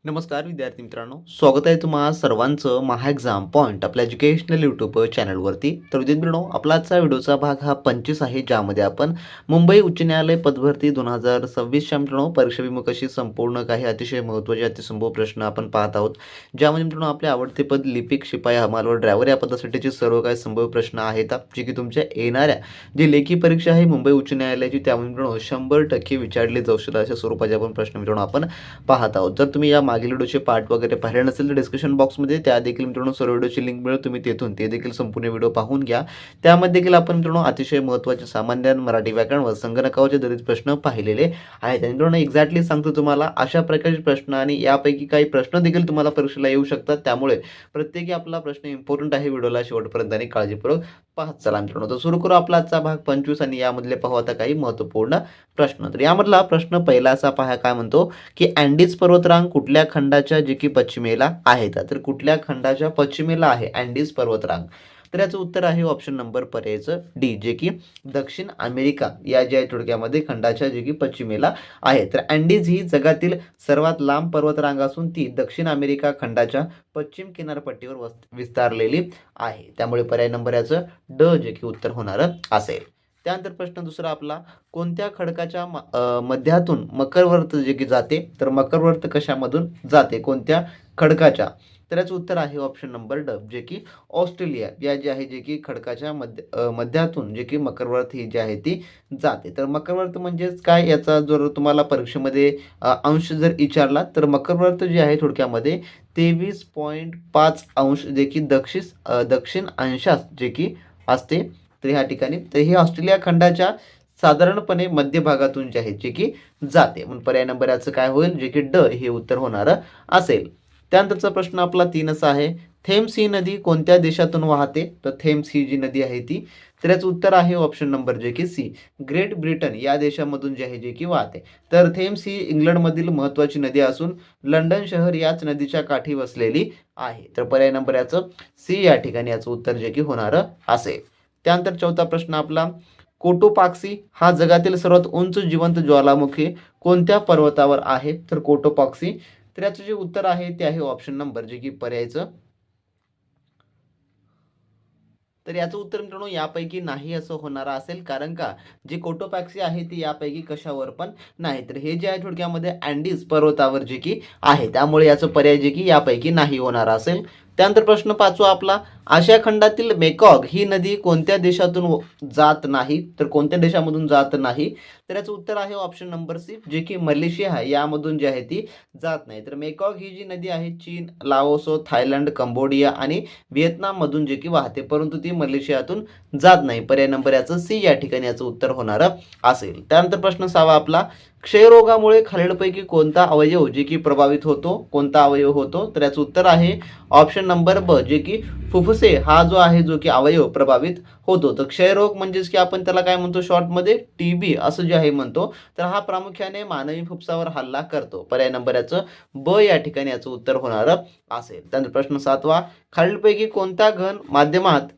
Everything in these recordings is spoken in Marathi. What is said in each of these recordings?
नमस्कार विद्यार्थी मित्रांनो, स्वागत आहे तुम्हा सर्वांचं महा एक्झाम पॉईंट आपल्या एज्युकेशनल यूट्यूब चॅनलवरती. तर विद्यार्थी मित्रांनो, आपला आजचा व्हिडिओचा भाग हा 25 आहे, ज्यामध्ये आपण मुंबई उच्च न्यायालय पदभरती 2026च्या मित्रांनो परीक्षाभिमुख अशी संपूर्ण काही अतिशय महत्त्वाचे अतिसंभव प्रश्न आपण पाहत आहोत. ज्यामध्ये मित्रांनो आपले आवडते पद लिपिक, शिपाई, हमाल व ड्रायव्हर या पदासाठीचे सर्व काही संभव प्रश्न आहेत, जे की तुमच्या येणाऱ्या जी लेखी परीक्षा आहे मुंबई उच्च न्यायालयाची, त्यामध्ये मित्रांनो 100% विचारले जाऊ शकतात अशा स्वरूपाचे आपण प्रश्न मित्रांनो आपण पाहत आहोत. जर तुम्ही या मागील व्हिडिओचे पार्ट वगैरे पाहिले नसेल तर डिस्क्रिप्शन बॉक्समध्ये त्या देखील मित्रांनो सर्व व्हिडिओची लिंक मिळेल, तुम्ही तेथून ते देखील संपूर्ण व्हिडिओ पाहून घ्या. त्यामध्ये देखील आपण मित्रांनो अतिशय महत्त्वाचे सामान्य मराठी व्याकरण व संगणकावरचे दरीत प्रश्न पाहिलेले आहेत. आणि मित्रांनो एक्झॅक्टली सांगतो तुम्हाला, अशा प्रकारचे प्रश्न आणि यापैकी काही प्रश्न देखील तुम्हाला परीक्षेला येऊ शकतात. त्यामुळे प्रत्येकी आपला प्रश्न इम्पॉर्टंट आहे. व्हिडिओला शेवटपर्यंत आणि काळजीपूर्वक पाहत चला मित्रांनो. तर सुरू करू आपला आजचा भाग 25 आणि यामधले पाहू आता काही महत्त्वपूर्ण प्रश्न. तर यामधला प्रश्न पहिला असा पहा, काय म्हणतो की अँडीज पर्वतरांग कुठल्या खंडाच्या जे की पश्चिमेला आहे. तर कुठल्या खंडाच्या पश्चिमेला आहे अँडीज पर्वतरांग? तर याचं उत्तर आहे ऑप्शन नंबर पर्यायचं डी, जे की दक्षिण अमेरिका या ज्या थोडक्यामध्ये खंडाच्या जे की पश्चिमेला आहे. तर अँडीज ही जगातील सर्वात लांब पर्वतरांग असून ती दक्षिण अमेरिका खंडाच्या पश्चिम किनारपट्टीवर विस्तारलेली आहे. त्यामुळे पर्याय नंबर याचं ड जे की उत्तर होणार असेल. त्यानंतर प्रश्न दुसरा आपला, कोणत्या खडकाच्या मध्यातून मकरवर्त जे की जाते. तर मकरवर्त कशामधून जाते, कोणत्या खडकाच्या? तर याचं उत्तर आहे ऑप्शन नंबर ड, जे की ऑस्ट्रेलिया या जे आहे जे की खडकाच्या मध्यातून जे की मकरवर्त ही जी आहे ती जाते. तर मकरवर्त म्हणजेच काय, याचा जर तुम्हाला परीक्षेमध्ये अंश जर विचारला तर मकरवर्त जे आहे थोडक्यामध्ये 23.5 अंश जे की दक्षिण अंशास जे की असते. तर ह्या ठिकाणी तर हे ऑस्ट्रेलिया खंडाच्या साधारणपणे मध्य भागातून जे आहे जे की जाते. म्हणून पर्याय नंबर याचं काय होईल, जे की ड हे उत्तर होणार असेल. त्यानंतरचा प्रश्न आपला 3 असा आहे, थेम्स ही नदी कोणत्या देशातून वाहते. तर थेम्स ही जी नदी आहे ती, तर याचं उत्तर आहे ऑप्शन नंबर जे की सी, ग्रेट ब्रिटन या देशामधून जे आहे जे की वाहते. तर थेम्स ही इंग्लंडमधील महत्त्वाची नदी असून लंडन शहर याच नदीच्या काठी वसलेली आहे. तर पर्याय नंबर याचं सी या ठिकाणी याचं उत्तर जे की होणार असेल. त्यानंतर चौथा प्रश्न आपला, कोटोपाक्सी हा जगातील सर्वात उंच जिवंत ज्वालामुखी कोणत्या पर्वतावर आहे. तर कोटोपाक्सी, तर याचं जे उत्तर आहे ते आहे ऑप्शन नंबर जे की पर्यायचं. तर याचं उत्तर मित्रांनो यापैकी नाही असं होणार असेल, कारण का जी कोटोपॅक्सी आहे ती यापैकी कशावर पण नाही. तर हे जे आहे थोडक्यामध्ये अँडीज पर्वतावर जे की आहे, त्यामुळे याचं पर्याय जे की यापैकी नाही होणार असेल. त्यानंतर प्रश्न 5वा आपला, आशिया खंडातील मेकॉग ही नदी कोणत्या देशातून जात नाही. तर कोणत्या देशामधून जात नाही. तर याचं उत्तर आहे ऑप्शन नंबर सी, जे की मलेशिया यामधून जी आहे ती जात नाही. तर मेकॉग ही जी नदी आहे चीन, लाओस, थायलंड, कंबोडिया आणि व्हिएतनाम मधून जे की वाहते, परंतु ती मलेशियातून जात नाही. पर्याय नंबर याचं सी या ठिकाणी याचं उत्तर होणार असेल. त्यानंतर प्रश्न 6वा आपला, क्षयरोगामुळे खालीलपैकी कोणता अवयव जे की प्रभावित होतो. कोणता अवयव होतो. तर याचं उत्तर आहे ऑप्शन नंबर ब, जे की फुफ्फुसे हा जो आहे जो की अवयव प्रभावित होतो. तर क्षयरोग म्हणजेच की आपण त्याला काय म्हणतो शॉर्टमध्ये टीबी असं जे आहे म्हणतो. तर हा प्रामुख्याने मानवी फुफ्फुसावर हल्ला करतो. पर्याय नंबर याचं ब या ठिकाणी याचं उत्तर होणार असेल. त्यानंतर प्रश्न 7वा, खालीलपैकी कोणत्या घन माध्यमात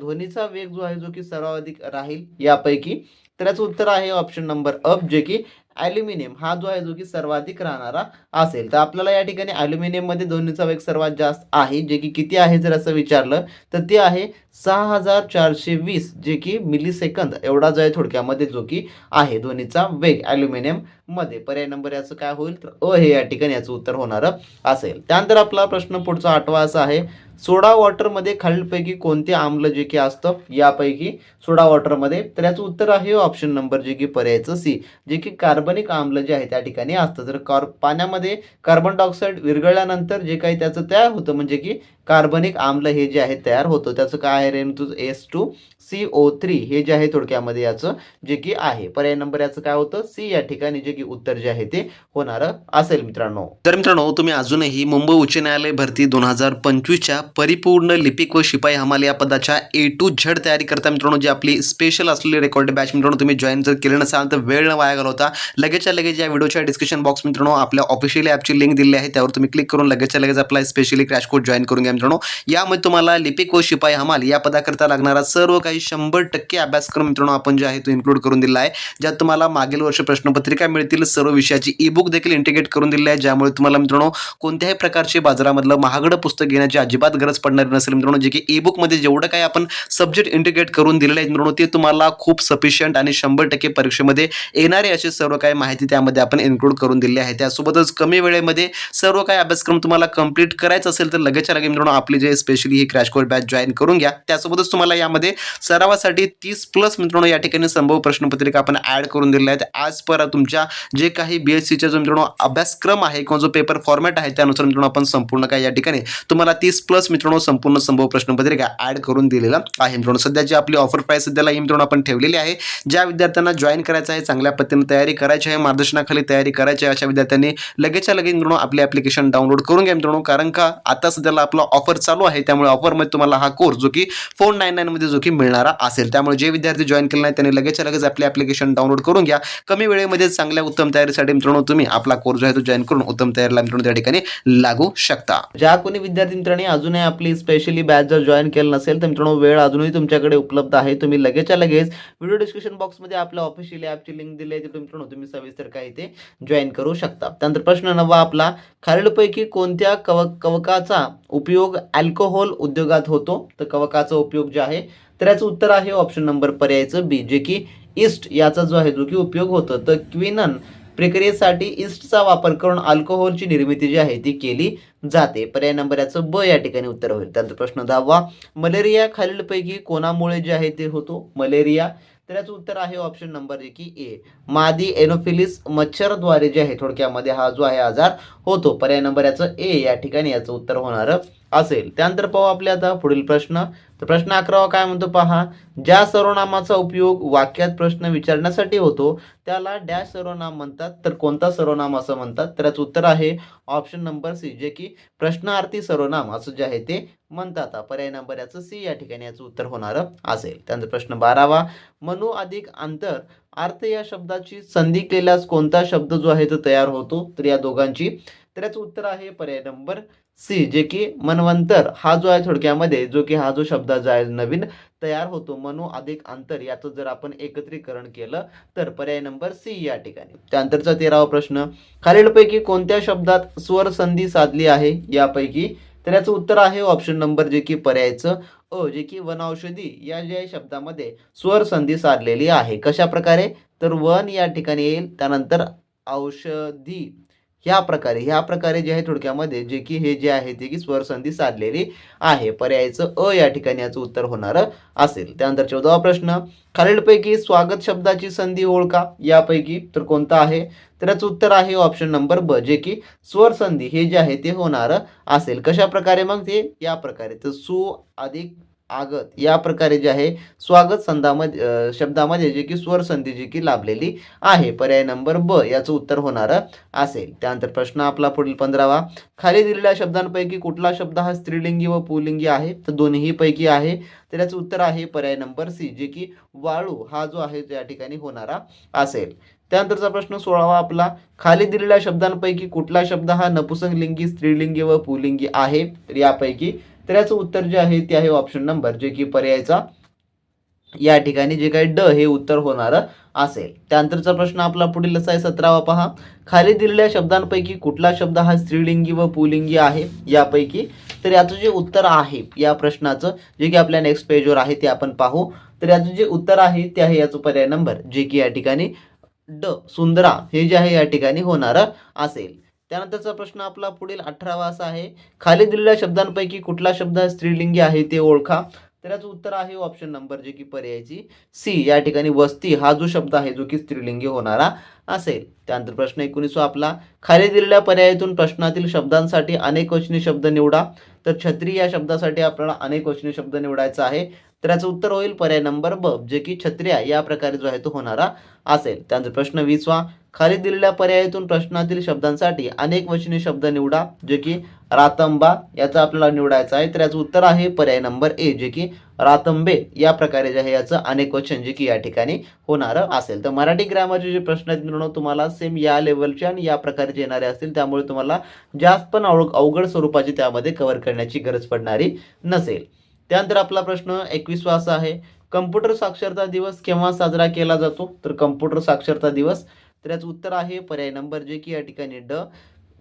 ध्वनीचा वेग जो आहे जो की सर्वाधिक राहील यापैकी. तर याचं उत्तर आहे ऑप्शन नंबर अ, जे की ॲल्युमिनियम हा जो आहे जो की सर्वाधिक राहणारा असेल. तर आपल्याला या ठिकाणी ॲल्युमिनियममध्ये ध्वनीचा वेग सर्वात जास्त आहे, जे की किती आहे जर असं विचारलं तर ते आहे 6420 जे की मिलीसेकंद एवढा जो आहे थोडक्यामध्ये जो की आहे ध्वनीचा वेग ॲल्युमिनियम मध्ये. पर्याय नंबर याचं काय होईल, तर अ हे या ठिकाणी याचं उत्तर होणार असेल. त्यानंतर आपला प्रश्न पुढचा 8वा असा आहे, सोडा वॉटरमध्ये खालीलपैकी कोणते आम्ल जे की असतं यापैकी सोडा वॉटरमध्ये. तर याचं उत्तर आहे ऑप्शन नंबर जे की पर्यायचं सी, जे की कार्बनिक आम्ल जे आहे त्या ठिकाणी असतं. तर पाण्यामध्ये कार्बन डायऑक्साईड विरघळल्यानंतर जे काही त्याचं तयार होतं म्हणजे की कार्बनिक आम्ल हे जे आहे तयार होतं, त्याचं काय आहे रेणू H2CO3 हे जे आहे थोडक्यामध्ये याचं जे की आहे. पर्याय नंबर याचं काय होतं सी या ठिकाणी जे की उत्तर जे आहे ते होणार असेल मित्रांनो. तर मित्रांनो तुम्ही अजूनही मुंबई उच्च न्यायालय भरती 2025च्या परिपूर्ण लिपिक व शिपाई हमाल या पदाच्या A to Z तयारी करता मित्रांनो, जी आपली स्पेशल असलेली रेकॉर्डेड बॅच मित्रांनो तुम्ही जॉईन जर केलं नसाल तर वेळ न वाया घालवता लगेचच्या लगेच या व्हिडिओच्या डिस्क्रिप्शन बॉक्स मित्रांनो आपल्या ऑफिशियल ॲपची लिंक दिली आहे, त्यावर तुम्ही क्लिक करून लगेचच्या लगेच आपला स्पेशली क्रॅश कोर्स जॉईन करून घ्या मित्रांनो. यामध्ये तुम्हाला लिपिक व शिपाई हमाल या पदाकरता लागणारा सर्व काही 100% अभ्यासक्रम मित्रांनो आपण जे आहे तो इन्क्लूड करून दिला आहे. ज्यात तुम्हाला मागील वर्ष प्रश्नपत्रिका मिळतील, सर्व विषयाची ई बुक देखील इंटिग्रेट करून दिली आहे, ज्यामुळे तुम्हाला मित्रांनो कोणत्याही प्रकारचे बाजारामधलं महागडं पुस्तक घेण्याची अजिबात गरज पडणार नसेल मित्रांनो. जे की ई बुक मध्ये जेवढं काही आपण सब्जेक्ट इंटिग्रेट करून दिलेले आहेत मित्रांनो, ते तुम्हाला खूप सफिशियंट आणि 100% परीक्षेमध्ये येणारे असे सर्व काही माहिती त्यामध्ये आपण इन्क्लूड करून दिली आहे. त्यासोबतच कमी वेळेमध्ये सर्व काही अभ्यासक्रम तुम्हाला कंप्लीट करायचा असेल तर लगेचच्या लगे मित्रांनो आपली जे स्पेशली ही क्रॅश कोर्स बॅच जॉईन करून घ्या. त्यासोबतच तुम्हाला यामध्ये सरावासाठी 30+ मित्रांनो या ठिकाणी संभव प्रश्नपत्रिका आपण ऍड करून दिलेल्या आहेत. आज पर तुमच्या जे काही BScच्या जो मित्रांनो अभ्यासक्रम आहे किंवा जो पेपर फॉर्मॅट आहे त्यानुसार मित्रांनो आपण संपूर्ण काही या ठिकाणी तुम्हाला 30+ मित्रांनो संपूर्ण संभव प्रश्नपत्रिका ऍड करून दिलेला आहे मित्रांनो. सध्याची आपली ऑफर प्राइस सध्याला ही मित्रांनो आपण ठेवलेली आहे. ज्या विद्यार्थ्यांना जॉईन करायचं आहे, चांगल्या पद्धतीने तयारी करायची आहे, मार्गदर्शनाखाली तयारी करायची आहे, अशा विद्यार्थ्यांनी लगेचच्या लगेच मित्रांनो आपले ॲप्लिकेशन डाउनलोड करून घ्या मित्रांनो. कारण का आता सध्याला आपला ऑफर चालू आहे, त्यामुळे ऑफरमध्ये तुम्हाला हा कोर्स जो की 499 मध्ये जो की मिळणारा असेल. त्यामुळे जे विद्यार्थी जॉईन केले नाही त्यांनी लगेचच्या लगेच आपले ॲप्लिकेशन डाउनलोड करून घ्या. कमी वेळेमध्ये चांगल्या उत्तम तयारीसाठी मित्रांनो तुम्ही आपला कोर्स जो आहे तो जॉईन करून उत्तम तयारीला मित्रांनो त्या ठिकाणी लागू शकता. ज्या कोणी विद्यार्थी मित्रांनी अजूनही आपली स्पेशली बॅच जर जॉईन केलं नसेल तर मित्रांनो वेळ अजूनही तुमच्याकडे उपलब्ध आहे. तुम्ही लगेचच्या लगेच व्हिडिओ डिस्क्रिप्शन बॉक्समध्ये आपल्या ऑफिशियल ॲपची लिंक दिली आहे, तिथे मित्रांनो तुम्ही सविस्तर काही ते जॉईन करू शकता. त्यानंतर प्रश्न 9 आपला, खालीलपैकी कोणत्या कवकाचा उपयोग अल्कोहोल उद्योगात होतो? तर कवकाचा उपयोग जे आहे तर याचं उत्तर आहे ऑप्शन नंबर पर्यायचं बी, जे की ईस्ट याचा जो आहे जो की उपयोग होतो. तर क्विनन प्रक्रियेसाठी ईस्टचा वापर करून अल्कोहोलची निर्मिती जी आहे ती केली जाते. पर्याय नंबर याचं ब या ठिकाणी उत्तर होईल. त्यानंतर प्रश्न 10 मलेरिया खालीलपैकी कोणामुळे जे आहे ते होतो? मलेरिया तर याचं उत्तर आहे ऑप्शन नंबर जे की ए, मादी एनोफिलिस मच्छरद्वारे जे आहे थोडक्यामध्ये हा जो आहे आजार होतो. पर्याय नंबर याचं ए या ठिकाणी याचं उत्तर होणार असेल. त्यानंतर पाहू आपले आता पुढील प्रश्न. तर प्रश्न 11 काय म्हणतो पहा, ज्या सर्वनामाचा उपयोग वाक्यात प्रश्न विचारण्यासाठी होतो त्याला डॅश सर्वनाम म्हणतात. तर कोणता सर्वनाम असं म्हणतात? तर याचं उत्तर आहे ऑप्शन नंबर सी, जे की प्रश्नार्थी सर्वनाम असं जे आहे ते म्हणतात. पर्याय नंबर याचं सी या ठिकाणी याचं उत्तर होणार असेल. त्यानंतर प्रश्न 12 मनू अधिक अंतर अर्थ या शब्दाची संधी केल्यास कोणता शब्द जो आहे तो तयार होतो? तर या दोघांची तर याचं उत्तर आहे पर्याय नंबर सी, जे की मनवंतर हा जो आहे थोडक्यामध्ये जो की हा जो शब्द जो आहे नवीन तयार होतो मनो अधिक अंतर याचं जर आपण एकत्रीकरण केलं तर पर्याय नंबर सी या ठिकाणी. त्यानंतरचा 13वा प्रश्न, खालीलपैकी कोणत्या शब्दात स्वर संधी साधली आहे यापैकी? तर याचं उत्तर आहे ऑप्शन नंबर जे की पर्यायचं अ, जे की वनौषधी या ज्या शब्दामध्ये स्वर संधी साधलेली आहे. कशा प्रकारे? तर वन या ठिकाणी येईल, त्यानंतर औषधी ह्या प्रकारे जे आहे थोडक्यामध्ये जे की हे जे आहे ते की स्वर संधी साधलेली आहे. पर्यायचं अ या ठिकाणी याचं उत्तर होणार असेल. त्यानंतर 14वा प्रश्न, खालीलपैकी स्वागत शब्दाची संधी ओळखा यापैकी तर कोणता आहे? तर याचं उत्तर आहे ऑप्शन नंबर ब, जे की स्वर संधी हे जे आहे ते होणार असेल. कशा प्रकारे? मग ते या प्रकारे, तर सु अधिक आगत या प्रकारे जे आहे स्वागत संधामध्ये शब्दामध्ये जे की स्वर संधी जी की लाभलेली आहे. पर्याय नंबर ब याचं उत्तर होणार असेल. त्यानंतर प्रश्न आपला पुढील 15वा, खाली दिलेल्या शब्दांपैकी कुठला शब्द हा स्त्रीलिंगी व पुल्लिंगी आहे? तर दोन्ही पैकी आहे. तर याचं उत्तर आहे पर्याय नंबर सी, जे की वाळू हा जो आहे त्या ठिकाणी होणारा असेल. त्यानंतरचा प्रश्न 16वा आपला, खाली दिलेल्या शब्दांपैकी कुठला शब्द हा नपुंसकलिंगी, स्त्रीलिंगी व पुल्लिंगी आहे? तर यापैकी तर याचं उत्तर जे आहे ते आहे ऑप्शन नंबर जे की पर्यायचा या ठिकाणी जे काही ड हे उत्तर होणार असेल. त्यानंतरचा प्रश्न आपला पुढील असा आहे 17वा पहा, खाली दिलेल्या शब्दांपैकी कुठला शब्द हा स्त्रीलिंगी व पुल्लिंगी आहे यापैकी? तर याचं जे उत्तर आहे या प्रश्नाचं जे की आपल्या नेक्स्ट पेजवर आहे ते आपण पाहू. तर याचं जे उत्तर आहे ते आहे याचं पर्याय नंबर जे की या ठिकाणी ड सुंदरा हे जे आहे या ठिकाणी होणार असेल. त्यानंतरचा प्रश्न आपला पुढील 18वा असा आहे, खाली दिलेल्या शब्दांपैकी कुठला शब्द स्त्रीलिंगी आहे ते ओळखा. तर याचं उत्तर आहे ऑप्शन नंबर जे की पर्यायची सी, या ठिकाणी वस्ती हा जो शब्द आहे जो की स्त्रीलिंगी होणारा असेल. त्यानंतर प्रश्न 19 आपला, खाली दिलेल्या पर्यायातून प्रश्नातील शब्दांसाठी अनेकवचनी शब्द निवडा. तर छत्री या शब्दासाठी आपल्याला अनेकवचनी शब्द निवडायचा आहे. तर याचं उत्तर होईल पर्याय नंबर ब, जे की छत्र्या या प्रकारे जो आहे तो होणारा असेल. त्यानंतर प्रश्न 20वा, खाली दिलेल्या पर्यायातून प्रश्नातील शब्दांसाठी अनेक वचनी शब्द निवडा, जे की रातंबा याचा आपल्याला निवडायचा आहे. तर याचं उत्तर आहे पर्याय नंबर ए, जे की रातंबे या प्रकारे जे आहे याचं अनेक वचन जे की या ठिकाणी होणारं असेल. तर मराठी ग्रामरचे जे प्रश्न आहेत मित्रांनो तुम्हाला सेम या लेवलचे आणि या प्रकारचे येणारे असतील, त्यामुळे तुम्हाला जास्त पण अवघड स्वरूपाचे त्यामध्ये कव्हर करण्याची गरज पडणारी नसेल. त्यानंतर आपला प्रश्न 21वा असा आहे, कम्प्युटर साक्षरता दिवस केव्हा साजरा केला जातो? तर कम्प्युटर साक्षरता दिवस, तर याचं उत्तर आहे पर्याय नंबर जे की या ठिकाणी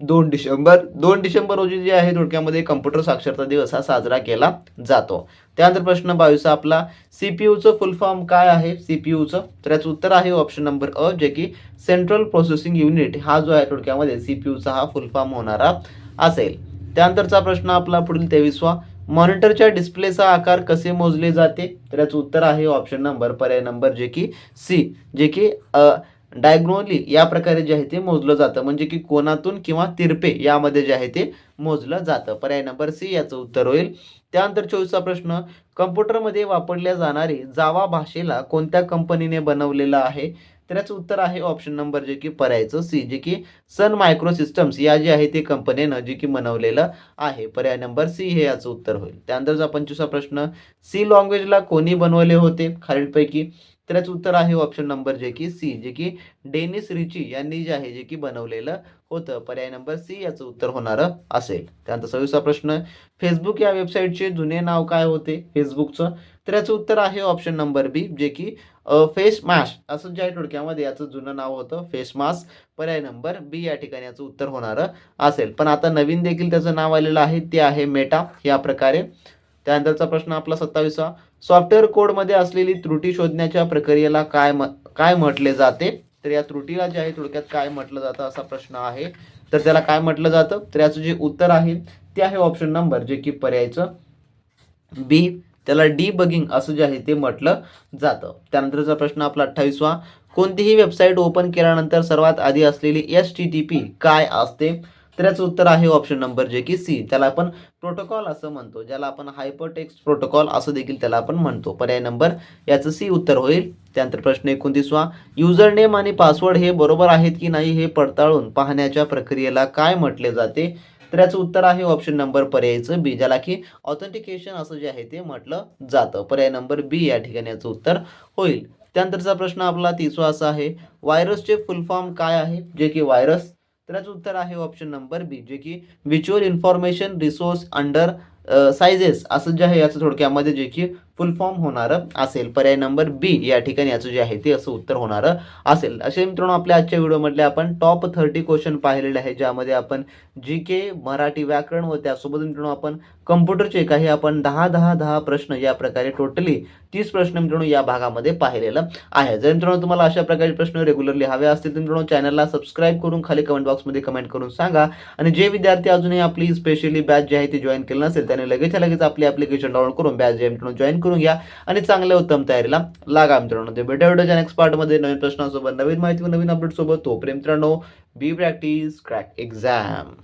2 डिसेंबर रोजी जे आहे थोडक्यामध्ये कम्प्युटर साक्षरता दिवस हा साजरा केला जातो. त्यानंतर प्रश्न 22 आपला, सीपीयूचं फुल फॉर्म काय आहे? सीपीयूचं, तर याचं उत्तर आहे ऑप्शन नंबर अ, जे की सेंट्रल प्रोसेसिंग युनिट हा जो आहे थोडक्यामध्ये सीपीयूचा हा फुल फॉर्म होणारा असेल. त्यानंतरचा प्रश्न आपला पुढील 23वा, मॉनिटरच्या डिस्प्लेचा आकार कसे मोजले जाते? तर याचं उत्तर आहे ऑप्शन नंबर पर्याय नंबर जे की सी, जे की डायग्नोली या प्रकारे जे आहे ते मोजलं जातं, म्हणजे की कोनातून किंवा तिरपे यामध्ये जे आहे ते मोजलं जातं. पर्याय नंबर सी याचं उत्तर होईल. त्यानंतर 24वा प्रश्न, कम्प्युटरमध्ये वापरल्या जाणारी जावा भाषेला कोणत्या कंपनीने बनवलेलं आहे? तर याचं उत्तर आहे ऑप्शन नंबर जे की पर्यायचं सी, जे की सन मायक्रो सिस्टम्स या जे आहे ते कंपनीनं जे की बनवलेलं आहे. पर्याय नंबर सी हे याचं उत्तर होईल. त्यानंतरचा 25वा प्रश्न, सी लँग्वेजला कोणी बनवले होते खालीलपैकी? तर याचं उत्तर आहे ऑप्शन नंबर जे की सी, जे की डेनिस रिची यांनी जे आहे जे की बनवलेलं होतं. पर्याय नंबर सी याचं उत्तर होणारं असेल. त्यानंतर 26वा प्रश्न, फेसबुक या वेबसाईटचे जुने नाव काय होते फेसबुकचं? तर याचं उत्तर आहे ऑप्शन नंबर बी, जे की फेस मॅश असं जे आहे थोडक्यामध्ये याचं जुनं नाव होतं फेस मास्क. पर्याय नंबर बी या ठिकाणी याचं उत्तर होणारं असेल. पण आता नवीन देखील त्याचं नाव आलेलं आहे, ते आहे मेटा या प्रकारे. त्यानंतरचा प्रश्न आपला 27वा, सॉफ्टवेअर कोडमध्ये असलेली त्रुटी शोधण्याच्या प्रक्रियेला काय म्हटले जाते? तर या त्रुटीला जे आहे थोडक्यात काय म्हटलं जातं असा प्रश्न आहे. तर त्याला काय म्हटलं जातं? तर याचं जे उत्तर आहे ते आहे ऑप्शन नंबर जे की पर्यायचं बी, त्याला डिबगिंग असं जे आहे ते म्हटलं जातं. त्यानंतरचा प्रश्न आपला 28वा, कोणतीही वेबसाईट ओपन केल्यानंतर सर्वात आधी असलेली HTTP काय असते? तर याचं उत्तर आहे ऑप्शन नंबर जे की सी, त्याला आपण प्रोटोकॉल असं म्हणतो, ज्याला आपण हायपरटेक्स्ट प्रोटोकॉल असं देखील त्याला आपण म्हणतो. पर्याय नंबर याचं सी उत्तर होईल. त्यानंतर प्रश्न 29वा, युजर नेम आणि पासवर्ड हे बरोबर आहेत की नाही हे पडताळून पाहण्याच्या प्रक्रियेला काय म्हटले जाते? तर याचं उत्तर आहे ऑप्शन नंबर पर्यायचं बी, ज्याला की ऑथेंटिकेशन असं जे आहे ते म्हटलं जातं. पर्याय नंबर बी या ठिकाणी याचं उत्तर होईल. त्यानंतरचा प्रश्न आपला 30वा असा आहे, व्हायरसचे फुल फॉर्म काय आहे? जे की व्हायरस, तर याचं उत्तर आहे ऑप्शन नंबर बी, जे की visual information resource under sizes असं जे आहे याचं थोडक्यामध्ये जे की फुल फॉर्म होणारं असेल. पर्याय नंबर बी या ठिकाणी याचं जे आहे ते असं उत्तर होणारं असेल. असे मित्रांनो आपल्या आजच्या व्हिडिओमधले आपण टॉप 30 क्वेश्चन पाहिलेले आहे, ज्यामध्ये आपण GK, मराठी व्याकरण व त्यासोबत मित्रांनो आपण कम्प्युटरचे काही आपण 10 प्रश्न या प्रकारे टोटली 30 प्रश्न मित्रांनो या भागामध्ये पाहिलेलं आहे. जर मित्रांनो तुम्हाला अशा प्रकारचे प्रश्न रेग्युलरली हवे असतील तर मित्रांनो चॅनलला सबस्क्राईब करून खाली कमेंट बॉक्समध्ये कमेंट करून सांगा. आणि जे विद्यार्थी अजूनही आपली स्पेशली बॅच जी आहे ती जॉईन केली नसेल त्याने लगेच आपली ॲप्लिकेशन डाउनलोड करून बॅच जे मित्रांनो जॉईन करून घ्या आणि चांगल्या उत्तम तयारीला लागा मित्रांनो. ते भेटूया व्हिडिओच्या नेक्स्ट पार्टमध्ये नवीन प्रश्नांसोबत, नवीन माहिती व नवीन अपडेट सोबत. तोपर्यंत मित्रांनो, बी प्रॅक्टिस क्रॅक एक्झाम.